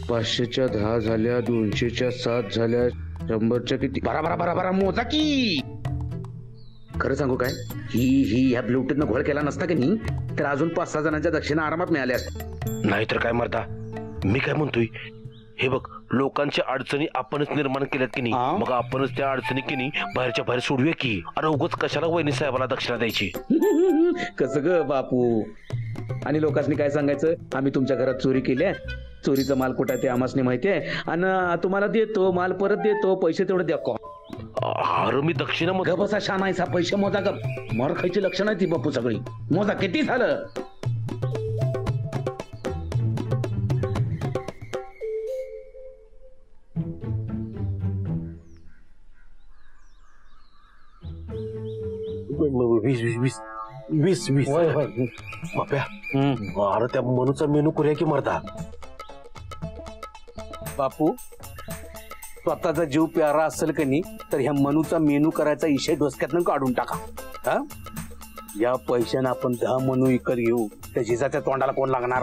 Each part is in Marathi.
500च्या 10 झाल्या, 200च्या 7 झाल्या, 100च्या किती? बरा मोजा की. खरं सांगू काय, ही ह्या ब्लूटूथनं घोळ केला नसता की नाही तर अजून 5-6 जणांच्या दक्षिणा आरामात मिळाल्या असत्या. नाहीतर काय मर्दा, मी काय म्हणतोय, हे बघ, लोकांच्या अडचणी आपणच निर्माण केल्यात की नाही, मग आपणच त्या अडचणी की नाही बाहेरच्या बाहेर सोडूया की. अरे उगाच कशाला वहिनी साहेबाला दक्षिणा द्यायची? कसं ग बापू? आणि लोकांनी काय सांगायचं, आम्ही तुमच्या घरात चोरी केल्या, चोरीचा माल कुठं ते आम्हासनी माहिती आहे आणि तुम्हाला देतो, माल परत देतो, पैसे तेवढे द्या. अरे मी दक्षिणा ग बसा शानायचा, पैसे मोजा ग. मर खायची लक्षण आहे ती बापू सगळी. मोजा किती झालं? वीस बाप्या. अरे त्या मनूचा मेनू करूया की मर्दा. बापू स्वतःचा जीव प्यारा असेल का नाही तर ह्या मनूचा मेनू करायचा विषय डोसक्यातून काढून टाका. हा, या पैशाने आपण 10 मनू विकत घेऊ, त्या जिजाच्या तोंडाला कोण लागणार?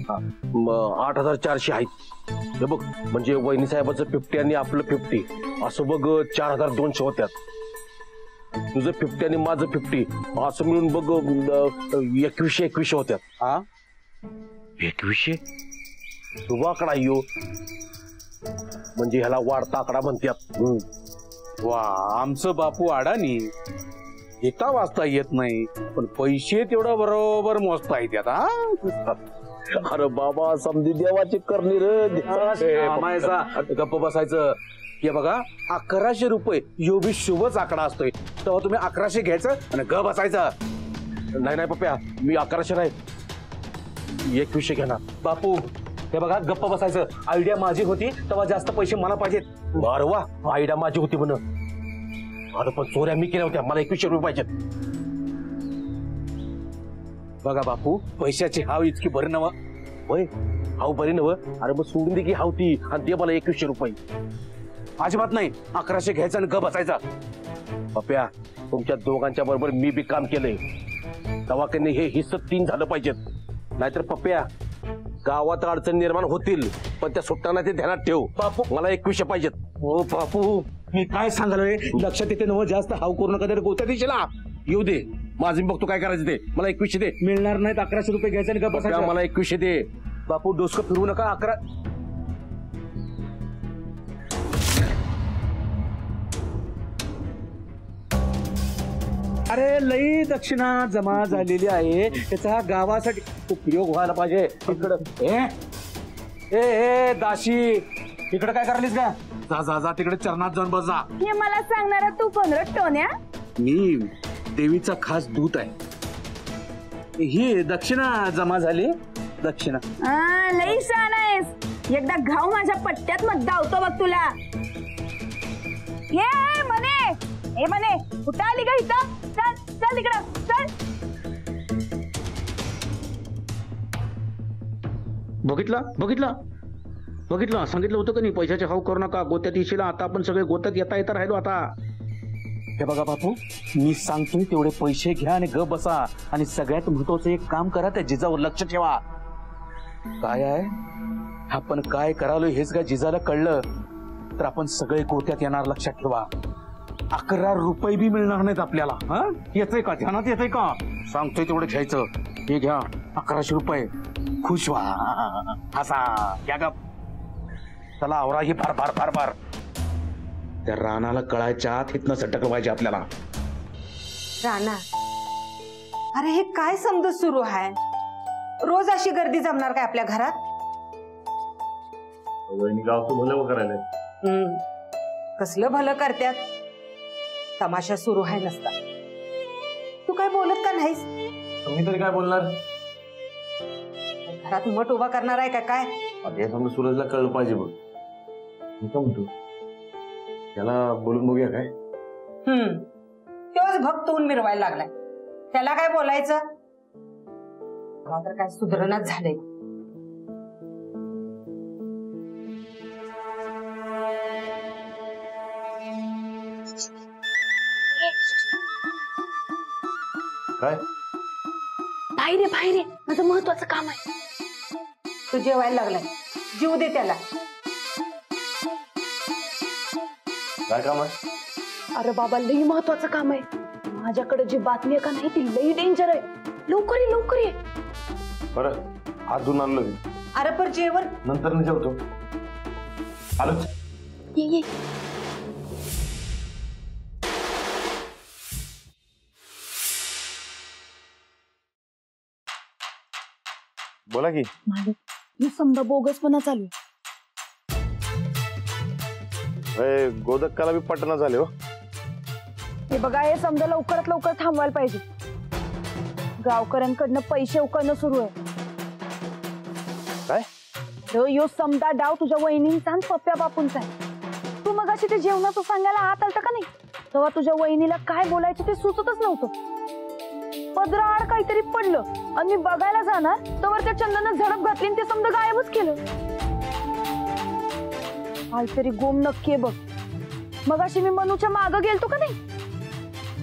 8400 आहेत. हे बघ, म्हणजे वहिनी साहेबाचं 50 आणि आपलं 50 असं बघ 4200 होत्यात. तुझं 50 आणि माझं 50 असं मिळून बघ 2100 होत्यात. हा, 2100 तुझा आकडा येऊ, म्हणजे ह्याला वाढता आकडा म्हणतात. वा, आमचं बापू अडाणी, येता वाचता येत नाही पण पैसे तेवढा बरोबर मोजता येतात. अरे बाबा, समधी देवाची करणी रे. गप्प बसायचं. हे बघा, 1100 रुपये यो बी शुभच आकडा असतोय, तेव्हा तुम्ही 1100 घ्यायचं आणि ग बसायचं. नाही पप्प्या, मी 1100 नाही, 2100 घेणार. बापू हे बघा, गप्प बसायचं. आयडिया माझी होती तेव्हा जास्त पैसे मला पाहिजेत. बरं वा, आयडिया माझी होती म्हण. अरे पण चोऱ्या मी केल्या होत्या, मला 2100 रुपये पाहिजेत. बघा बापू, पैशाची हाव इतकी बरं नव. होय, हाव बरी नव. अरे मग सोडून दे की हाव ती आणि दे मला 2100 रुपये. अजिबात नाही, 1100 घ्यायचं आणि ग बसायचा. पप्प्या, तुमच्या दोघांच्या बरोबर मी बी काम केलंय, दवाखाने हे हिस्स 3 झालं पाहिजेत. नाहीतर पप्प्या, गावात अडचण निर्माण होतील, पण त्या सुट्टाना ते ध्यानात ठेव. बापू, मला 2100 पाहिजेत. हो बापू, मी काय सांगालोय, लक्षात येते नव. जास्त हाव करू नका, गोत्या दिशेला येऊ दे, माझं बघतो काय करायचं ते. मला 2100 दे. मिळणार नाहीत, 1100 रुपये घ्यायचे आणि ग बसायचं. मला 2100 दे. बापू डोसकं फिरवू नका. 11 अरे लई दक्षिणा जमा झालेली आहे, त्याचा गावासाठी उपयोग व्हायला पाहिजे. इकडं ए दाशी, इकडे काय करालीस का? जा जा तिकडे चरणात जाऊन बस जा. हे मला सांगणारा तू 15 टोन्या? मी देवीचा खास दूत आहे. ही दक्षिणा जमा झाली. दक्षिणा लई छान आहेस. एकदा घाव माझ्या पट्ट्यात मग धावतो बघ तुला. ये म्हणे कुठं आली का इथं? चल चल तिकडं चल. बघितलं सांगितलं होतं का नाही, पैशाचे हाव करू नका, गोत्यात येशील. आता आपण सगळे गोत्यात येता राहिलो. आता हे बघा बापू, मी सांगतोय तेवढे पैसे घ्या आणि ग बसा. आणि सगळ्यात महत्वाचं एक काम करा, त्या जिजावर लक्ष ठेवा. काय आहे, आपण काय करालोय हेच का जिजाला कळलं तर आपण सगळे गोत्यात येणार. लक्षात ठेवा, 11 रुपये बी मिळणार नाहीत आपल्याला. हा, येतंय का? ध्यानात येतंय का? सांगतोय तेवढं घ्यायचं. हे घ्या 1100 रुपये. खुश व्हा. असा घ्या ग. चला आवरा. ही फार फार फार फार त्या रानाला कळायच्या आत इथनं सटकलं पाहिजे आपल्याला. राणा, अरे हे काय समज सुरू आहे? रोज अशी गर्दी जमणार काय आपल्या घरात? गावचं भलं करायला. कसलं भलं करत्यात? तमाशा सुरू आहे नसता. तू काय बोलत का नाहीस? तुम्ही तरी काय बोलणार? घरात मठ उभा करणार आहे का काय? हे समजा सूरजला कळलं पाहिजे बघ. मी काय म्हणतो, त्याला बोलून बघूया काय? तेव्हाच भक्त होऊन मिरवायला लागलाय. त्याला काय बोलायचं? मला तर काय सुधारणाच झालंय. काय? बाहेर ये माझं महत्वाचं काम आहे. तो जेवायला लागलाय, जीव दे त्याला. काय काम आहे? अरे बाबा लई महत्वाचं काम आहे. माझ्याकडे जी बातमी आहे का नाही ती लई डेंजर आहे. लवकर ये लवकर ये. बरं हात धुवून आणलो मी. अरे पर जेवण नंतर मी जेवतो. आलो. ये ये. बोला की. मालक हे समजा बोगसपणा चालू आहे. गोदक्काला बी पटना झाले हो. हे बघा हे समजा लवकरात लवकर थांबवायला पाहिजे. गावकऱ्यांकडनं पैसे उकळणं सुरू आहे. काय? यो समजा डाव तुझ्या वहिनींचा आणि पप्प्या बापूंचा आहे. तू मग अशी ते जेवणाचं सांगायला हात आलता का नाही, तेव्हा तुझ्या वहिनीला काय बोलायचं ते सुचतच नव्हतं. पदराआड काहीतरी पडलं आणि मी बघायला जाणार तर त्या चंदनानं झडप घातली आणि ते समजा गायबच केलं. काहीतरी गोम नक्की आहे बघ. मग अशी मी मनूच्या मागं गेलतो का नाही,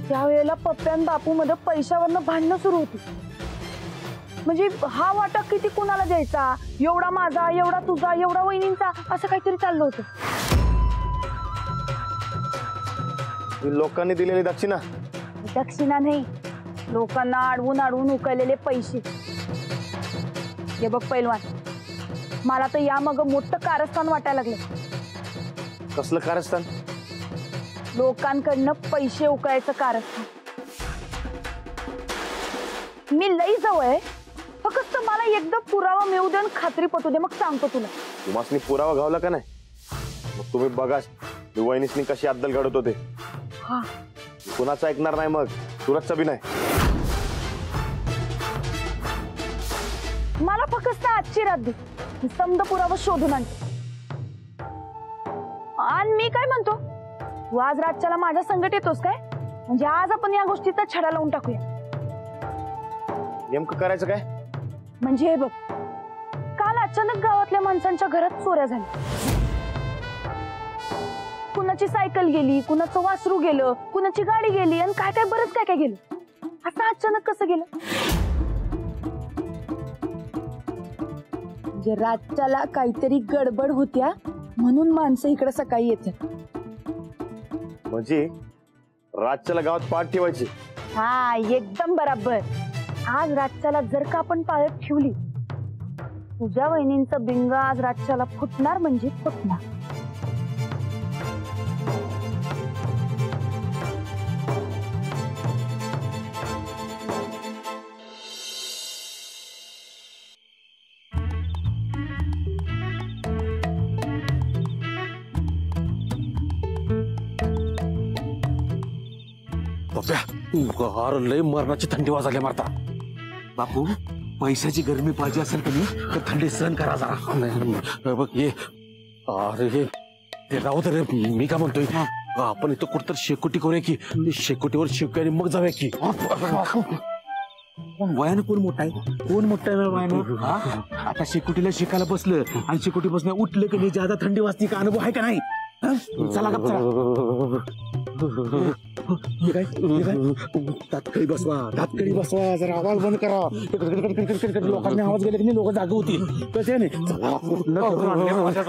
त्यावेळेला पप्प्यान बापू मध्ये पैशावरनं भांडणं सुरू होती. म्हणजे हा वाटा किती कुणाला द्यायचा, एवढा माझा एवढा तुझा एवढा वहिनींचा, असं काहीतरी चाललं होतं. लोकांनी दिलेली दक्षिणा. दक्षिणा नाही, लोकांना अडवून अडवून उकळलेले पैसे. हे बघ पैलवान, मला तर या मग मोठं कारस्थान वाटायला लागलं. कसलं कारस्थान? लोकांकडनं पैसे उकळायचं कारस्थान. मी लई जवळ आहे, फक्त मला एकदा पुरावा मिळू दे आणि खात्री पटू दे, मग सांगतो तुला. तुम्हाला पुरावा गावला का नाही? मग तुम्ही बघा वहिनीसनी कशी अद्दल घडत होते. हा कुणाचं ऐकणार नाही, मग सुरतचा बी नाही. मला फक्त आजची रात दे, मी समजा पुरावा शोधून आणते. आणि मी काय म्हणतो, तू आज रातच्याला माझ्या संगत येतोस काय? म्हणजे आज आपण या गोष्टीचा छडा लावून टाकूया. नेमकं करायचं काय? म्हणजे हे बघ, काल अचानक गावातल्या माणसांच्या घरात चोऱ्या झाल्या. कुणाची सायकल गेली, कुणाचं वासरू गेलं, कुणाची गाडी गेली आणि काय काय बरंच काय काय गेलं. असं अचानक कसं गेलं? म्हणजे रातच्याला काहीतरी गडबड होत्या म्हणून माणसं इकडे सकाळी येतात. म्हणजे रातच्याला गावात पाठ ठेवायची. हा एकदम बराबर. आज रातच्याला जर का आपण पाळत ठेवली, तुझ्या वहिनींचं बिंग आज रातच्याला फुटणार म्हणजे फुटणार. अरे लय मरणाची थंडी वाजली मारता. बापू पैशाची गरमी पाहिजे असेल का नाही तर थंडी सहन करा जरा. नाही बघ ये. अरे हे ते राहू दे रे. मी काय म्हणतोय, आपण इथं कुठतर शेकोटी करूया की, शेकोटीवर शिवूया आणि मग जाऊया की. वयानं कोण मोठा आहे, कोण मोठा आहे वयानं? हा? आता शेकोटीला शिकायला बसलं आणि शेकोटी बसण्या उठलं की नाही ज्यादा थंडी वाजती का, अनुभव आहे का नाही? चला गप चला. हे काय तात्कळी बसवा, तात्कळी बसवा, जरा आवाज बंद करा. लोकांनी आवाज गेले की नाही लोक जाग होती. कसे नाही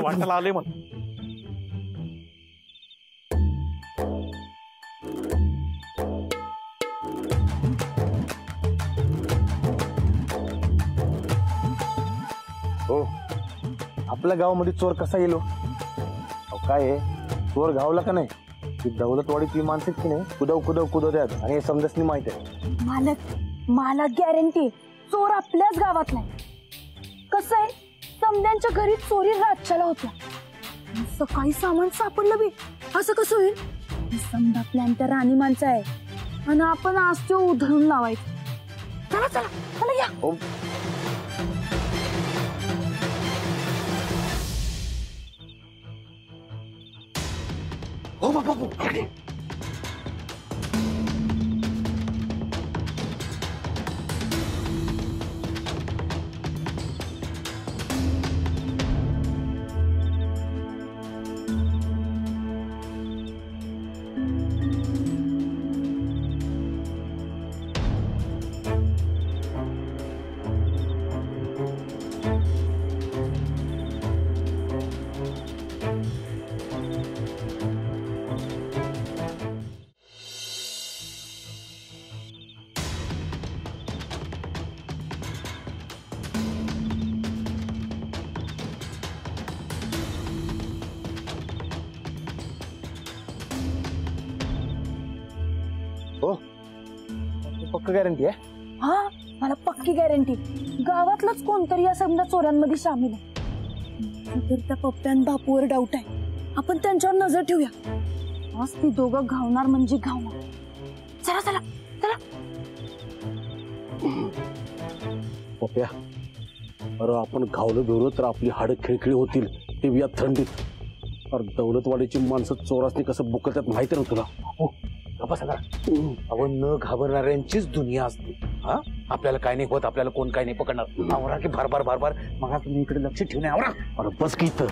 वाटायला आले मग. हो, आपल्या गावामध्ये चोर कसा येलो? काय चोर गावला का नाही, ती दौलतवाडीतली माणसं की नाही कुदव कुदव कुदवतात आणि हे समजसनी माहित आहे. मालक मला गॅरंटी चोर आपल्याच गावात नाही. कसं आहे, समद्यांच्या घरी चोरी रातच्याला होत्या, सकाळी सामान सापडलं बी. असं कसं होईल? समजा प्लॅन त्या राणी माणसं आहे आणि आपण आज तो उधळून लावायचं. चला चला चला या. हो बापू. पक्क गॅरंटी आहे? हा, मला पक्की गॅरंटी गावातलंच कोणतरी या समजा चोरांमध्ये सामील आहे. तर त्या पप्प्यान बापूवर डाऊट आहे. आपण त्यांच्यावर नजर ठेवूया. आज ती दोघं घावणार म्हणजे घावणार. चला चला चला. पप्या, अरे आपण घावलं बिवलं तर आपली हाडं खिळखिळी होतील, ते बी या थंडीत. अरे दौलतवाडीची माणसं चोरासनी कसं बुकतात माहिती ना तुला. अहो, न घाबरणाऱ्यांचीच दुनिया असते. हा, आपल्याला काय नाही होत, आपल्याला कोण काय नाही पकडणार. आवरा की बार बार बार बार. मग तुम्ही इकडे लक्ष ठेवणे. आवरा. अरे बस की इथं.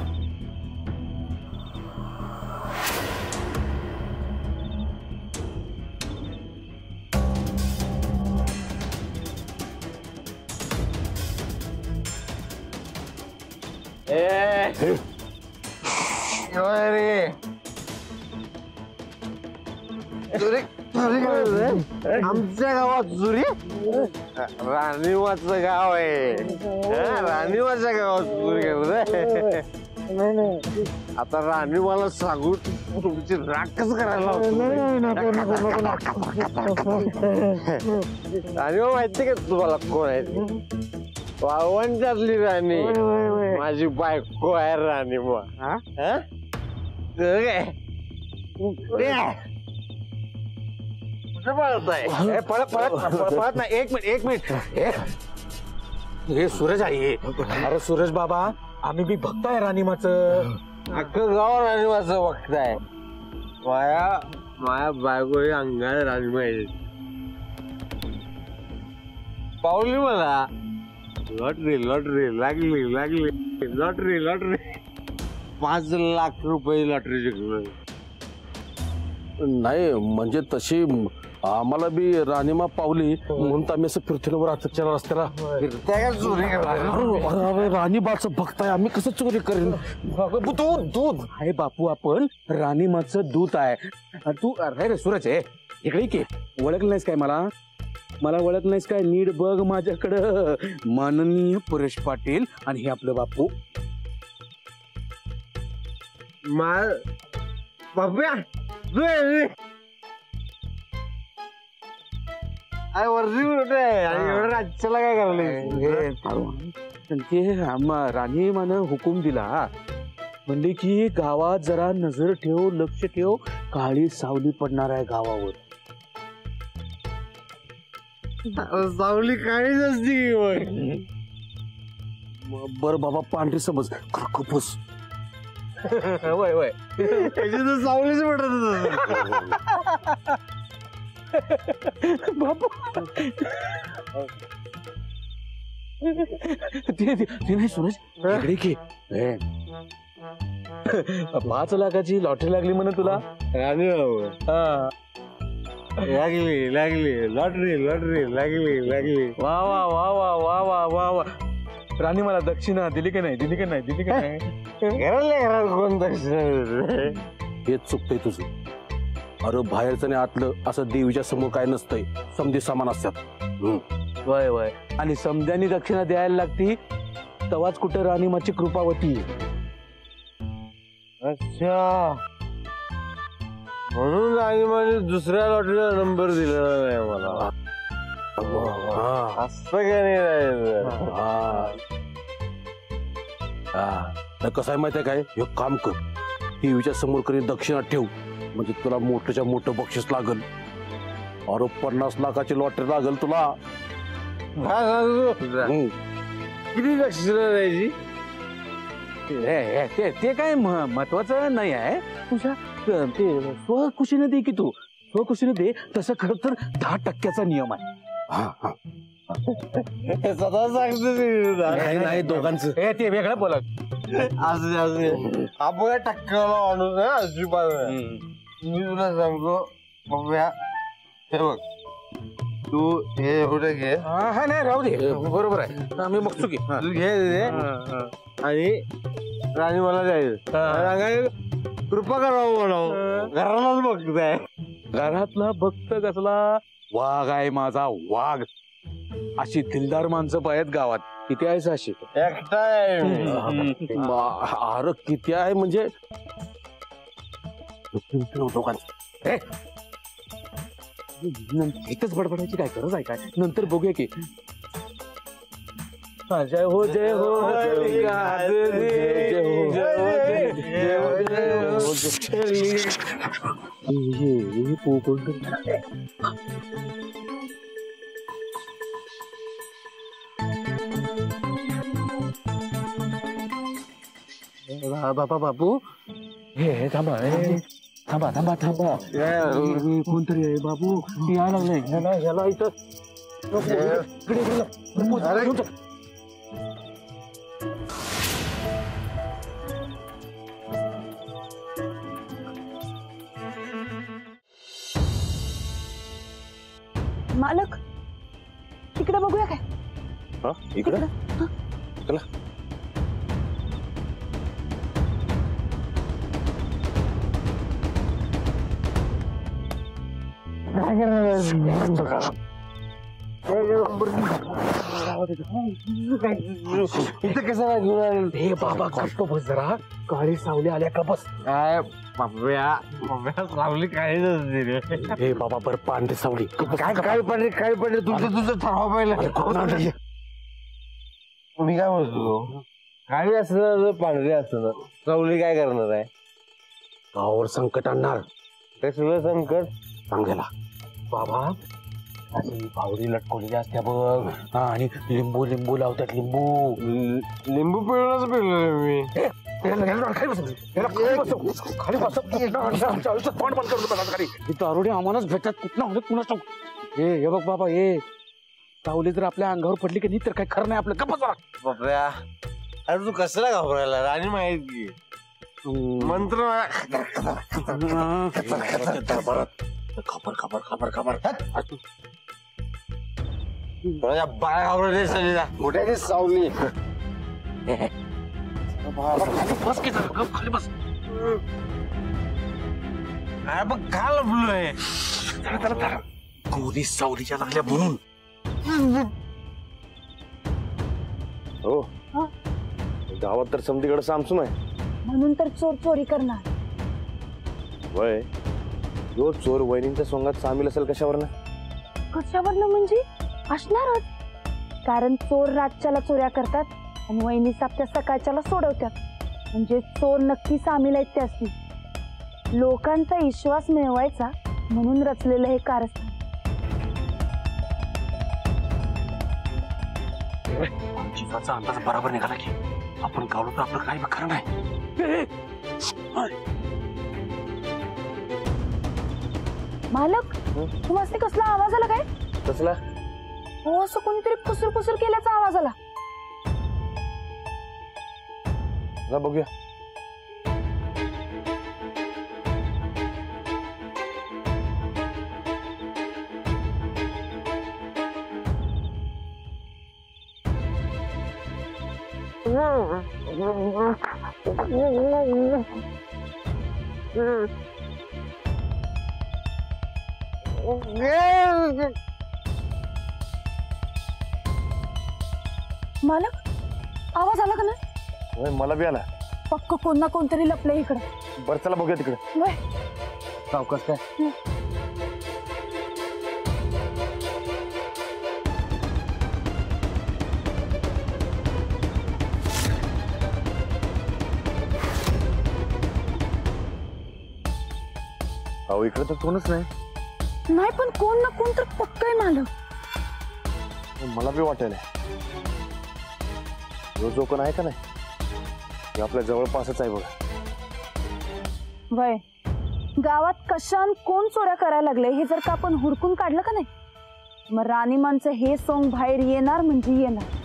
आमच्या गावात चोरी? राणीवाचं गाव आहे. राणीवाच्या गावात चोरी करत. आता राणी मला सांगू तुमची राखच करायला राणीवा माहिती का तुम्हाला कोण आहे? वाळवंटातली राणी माझी बायको आहे राणीवा. पळत नाही. एक मिनिट. हे सूरज आहे. अरे सूरज बाबा, आम्ही बी भक्त आहे राणीमाचं. अख्खं गाव राणीवाचं बघताय. माया बायको अंगाने राणी माहिती पावली मला. लॉटरी लॉटरी लागली लागली. लॉटरी लॉटरी 5 लाख रुपये लॉटरी जिंकलो. नाही म्हणजे तशी आम्हाला बी राणीमा पावली म्हणून तर आम्ही असं फिरतो रात्रीच्या रस्त्याला. अरे राणीबाचं भक्त आहे, आम्ही कसं चोरी करेन? दूध आहे बापू, आपण राणीमाचं दूध आहे. तू अरे रे सूरज आहे इकडे की. ओळखलं नाहीस काय मला? ओळखलं नाहीस काय? नीट बघ माझ्याकडं. माननीय परेश पाटील आणि हे आपलं बापू. बाप्या वर्षी कुठे आणि एवढं राज्याला काय करायला? ते राणी मानं हुकूम दिला म्हणजे की गावात जरा नजर ठेव, लक्ष ठेव, काळी सावली पडणार आहे गावावर. सावली काळीच असती. बरं बाबा, पांढरी समज खरखपूस. वय वय त्याची तर सावलीच पडत. बापू ते नाही सूरज इकडे की. 5 लाखाची लॉटरी लागली म्हणे तुला. राणी लागली लागली लॉटरी लॉटरी लागली लागली. वा वा वा वा वा वा वा वा. राणी मला दक्षिणा दिली का नाही? दिली का नाही? घरात कोण दक्षिणा? हेच चुकतंय तुझं. अरे बाहेरचं आणि आतलं असं देवीच्या समोर काय नसतंय, समधी समान असतात. वय वय. आणि समध्यानी दक्षिणा द्यायला लागती तवाच कुठे राणीमाची कृपावती. अच्छा, म्हणून राणी माझी दुसऱ्या लॉटरीला नंबर दिलेला नाही मला. असं काय नाही. कसं आहे माहिती आहे काय? हे काम कर, देवीच्या समोर कधी दक्षिणा ठेव, म्हणजे तुला मोठ्याच्या मोठं बक्षीस लागल. अरे 50 लाखाची लॉटरी लागल तुला. किती दक्षिणा द्यायची? ते काय महत्वाचं नाही आहे. तुझ्या ते स्वखुशीने दे की तू. स्वखुशीने दे. तसं खरं तर 10% नियम आहे. स्वतः सांगतो नाही दोघांचं. ते वेगळं बोला. आपण टक्क्याला माणूस आहे अजिबात. मी तुला सांगतो बघूया. हे बघ, तू हे एवढं घे. हा नाही राहू दे. बरोबर आहे. मी बघतो की. तू घे आणि राणी मला द्यायचं. कृपा करावं म्हणावं. घरालाच बघताय. घरातला भक्त कसला? वाघ आहे माझा, वाघ. अशी दिलदार माणसं पाहिजेत गावात. किती आहेस अशी? एकटा आहे. अरे किती आहे म्हणजे इथंच बडबडायची काय गरज आहे काय? नंतर बघूया की. जय हो जय हो बाबा बापू हे थांबा थांबा थांबा थांबा कोणतरी आहे बाबू या लागले ह्याला इथं मालक तिकडे बघूया काय? इकडे चला. इथं कसं हे बाबा करतो बस जरा काळी सावली आल्या का बस. सावली काही नसते रे. हे बाबा बरं पांढरी सावली काय पडले तुझं ठरवा पाहिलं. मी काय बोलतो काळी असलं पांढरी असलं सावली काय करणार आहे? गावावर संकट आणणार. कसलं संकट? चांगल्याला बाबा अशी पावडी लटकवलेली असत्या बघ. हा, आणि लिंबू लिंबू लावतात लिंबू. लिंबू पिळूनच पिळलं मी. दारुडे आम्हालाच भेटतात कुठं कुणाच. हे बघ बाबा हे सावली जर आपल्या अंगावर पडली की नाही तर काय खरं नाही आपलं. गप्प जरा. बापऱ्या अरे तू कसला घाबरायला? राणी माहित की मंत्र खबर खबर खबर खबर बाळा घाबरले सगळीला. कुठे सावली? बस की जरा खाली बस. अरे बघ का लपलोय? गोरी सावलीच्या लागल्या म्हणून. हो गावात तर समतीकडे सामसून आहे. म्हणून तर चोर चोरी करणार. वय जो चोर वहिनींच्या सोंगात सामील असेल कशावर ना? कशावरनं म्हणजे असणारच. कारण चोर रातच्याला चोऱ्या करतात आणि वहिनी सापत्या सकाळच्याला सोडवतात. म्हणजे चोर नक्की सामील आहेत ते असतील. लोकांचा विश्वास मिळवायचा म्हणून रचलेलं हे कारस्थान. जीवाचा अंदाज बरोबर निघाला की आपण गावलो तर आपलं काही खरं नाही. मालक तुम्हाला कसला आवाज आला काय? कसला? हो असं कोणीतरी कुसूर कुसूर केल्याचा आवाज आला. जा बघूया. मालक आवाज आला का नाही? मला बी आला. पक्क कोण ना कोणतरी लपलंय इकडे. बरं चला बघूया तिकडे. वय सावकाश काय. अहो इकडे तर कोणच नाही. नाही पण कोण ना कोण तर पक्क आहे मालक. मला बी वाटेल जो कोण आहे का नाही ते आपल्या जवळपासच आहे बघा. वय गावात कशान कोण चोऱ्या करायला लागले हे जर का आपण हुडकून काढलं का नाही मग राणीमांचं हे सोंग बाहेर येणार म्हणजे येणार.